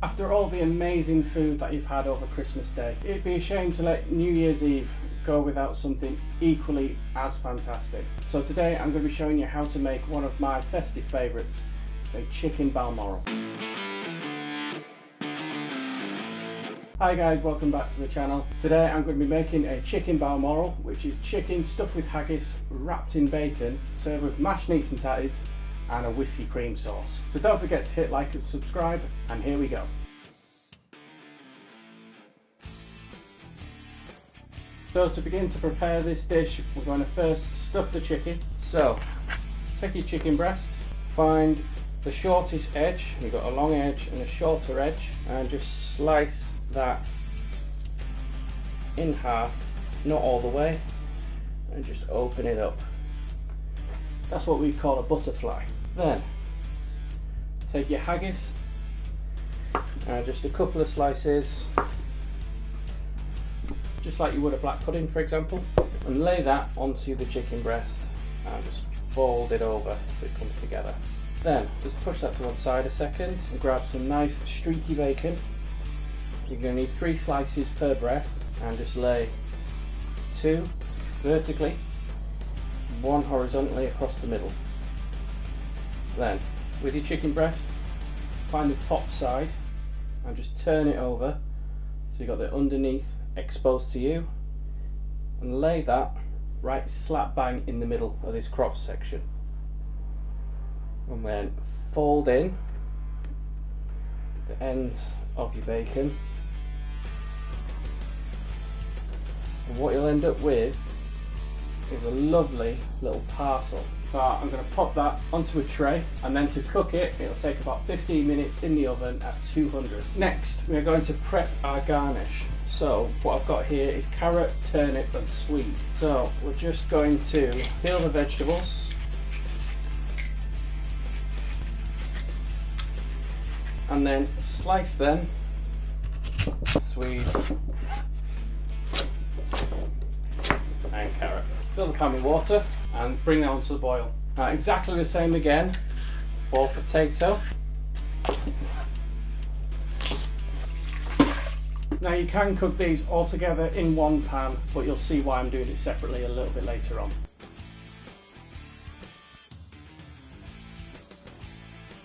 After all the amazing food that you've had over Christmas Day, it'd be a shame to let New Year's Eve go without something equally as fantastic. So today I'm going to be showing you how to make one of my festive favourites. It's a chicken balmoral. Hi guys, welcome back to the channel. Today I'm going to be making a chicken balmoral, which is chicken stuffed with haggis, wrapped in bacon, served with mashed neeps and tatties, and a whiskey cream sauce. So don't forget to hit like and subscribe, and here we go. So to begin to prepare this dish, we're going to first stuff the chicken. So take your chicken breast, find the shortest edge, you've got a long edge and a shorter edge, and just slice that in half, not all the way, and just open it up. That's what we call a butterfly. Then take your haggis and just a couple of slices, just like you would a black pudding for example, and lay that onto the chicken breast and just fold it over so it comes together. Then just push that to one side a second and grab some nice streaky bacon. You're going to need 3 slices per breast, and just lay 2 vertically, 1 horizontally across the middle. Then with your chicken breast, find the top side and just turn it over so you've got the underneath exposed to you, and lay that right slap bang in the middle of this cross section, and then fold in the ends of your bacon, and what you'll end up with is a lovely little parcel. So I'm going to pop that onto a tray, and then to cook it, it'll take about 15 minutes in the oven at 200. Next, we're going to prep our garnish. So what I've got here is carrot, turnip and swede. So we're just going to peel the vegetables, and then slice them, swede and carrot. Fill the pan with water and bring that onto the boil. Exactly the same again for potato. Now you can cook these all together in one pan, but you'll see why I'm doing it separately a little bit later on.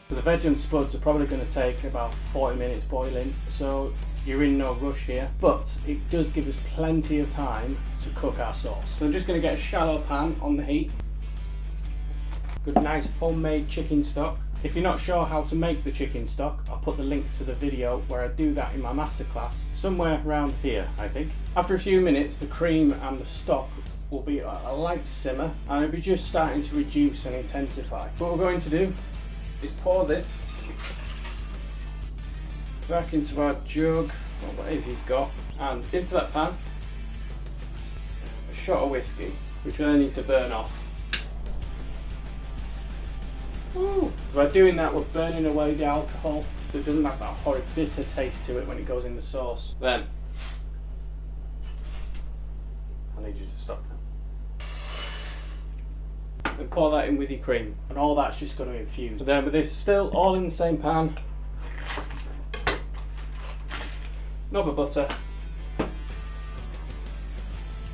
So the veg and spuds are probably going to take about 40 minutes boiling, so you're in no rush here, but it does give us plenty of time to cook our sauce. So I'm just going to get a shallow pan on the heat. Good nice homemade chicken stock. If you're not sure how to make the chicken stock, I'll put the link to the video where I do that in my masterclass, somewhere around here I think. After a few minutes the cream and the stock will be at a light simmer, and it'll be just starting to reduce and intensify. What we're going to do is pour this back into our jug or whatever you've got, and into that pan a shot of whiskey, which we then need to burn off. Ooh. By doing that we're burning away the alcohol, so it doesn't have that horrid bitter taste to it when it goes in the sauce. Then I need you to stop now. Then pour that in with your cream, and all that's just going to infuse. So then with this still all in the same pan, knob of butter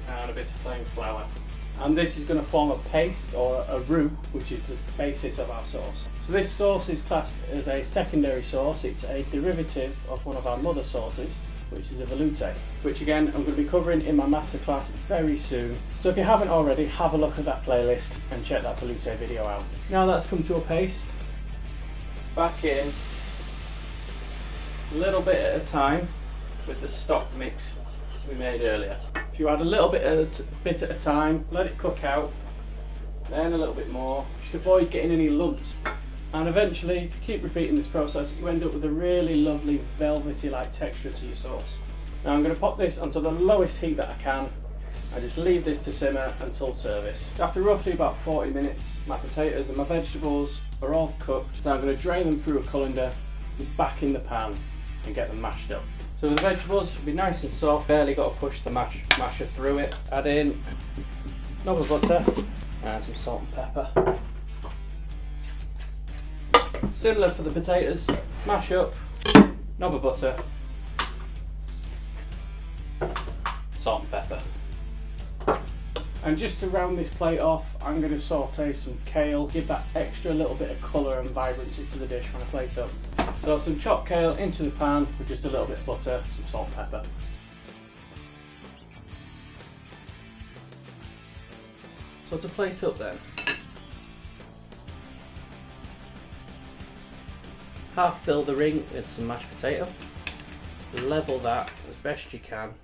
and a bit of plain flour, and this is going to form a paste or a roux, which is the basis of our sauce. So this sauce is classed as a secondary sauce. It's a derivative of one of our mother sauces, which is a velouté, which again I'm going to be covering in my masterclass very soon. So if you haven't already, have a look at that playlist and check that velouté video out. Now that's come to a paste, back in a little bit at a time with the stock mix we made earlier. If you add a little bit at a time, let it cook out, then a little bit more, just avoid getting any lumps, and eventually if you keep repeating this process you end up with a really lovely velvety like texture to your sauce. Now I'm going to pop this onto the lowest heat that I can and just leave this to simmer until service. After roughly about 40 minutes my potatoes and my vegetables are all cooked. Now I'm going to drain them through a colander and back in the pan and get them mashed up. So the vegetables should be nice and soft, barely got to push the masher through it. Add in a knob of butter and some salt and pepper. Similar for the potatoes, mash up, knob of butter, salt and pepper. And just to round this plate off, I'm going to saute some kale, give that extra little bit of colour and vibrancy to the dish when I plate up. So some chopped kale into the pan with just a little bit of butter, some salt and pepper. So to plate up then, half fill the ring with some mashed potato, level that as best you can.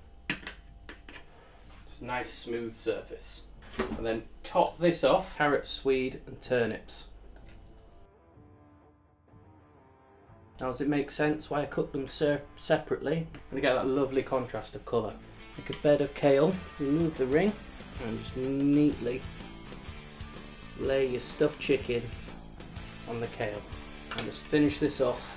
Nice smooth surface, and then top this off carrots, swede and turnips. Now, does it make sense why I cook them separately? I'm going to get that lovely contrast of colour. Make a bed of kale, remove the ring and just neatly lay your stuffed chicken on the kale, and just finish this off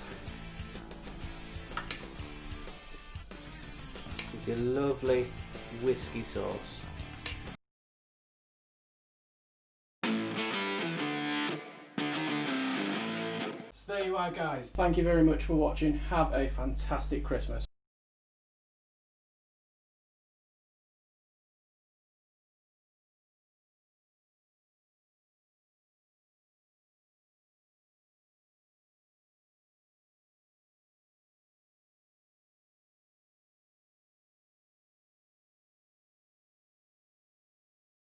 with your lovely whiskey sauce. So there you are, guys. Thank you very much for watching. Have a fantastic Christmas.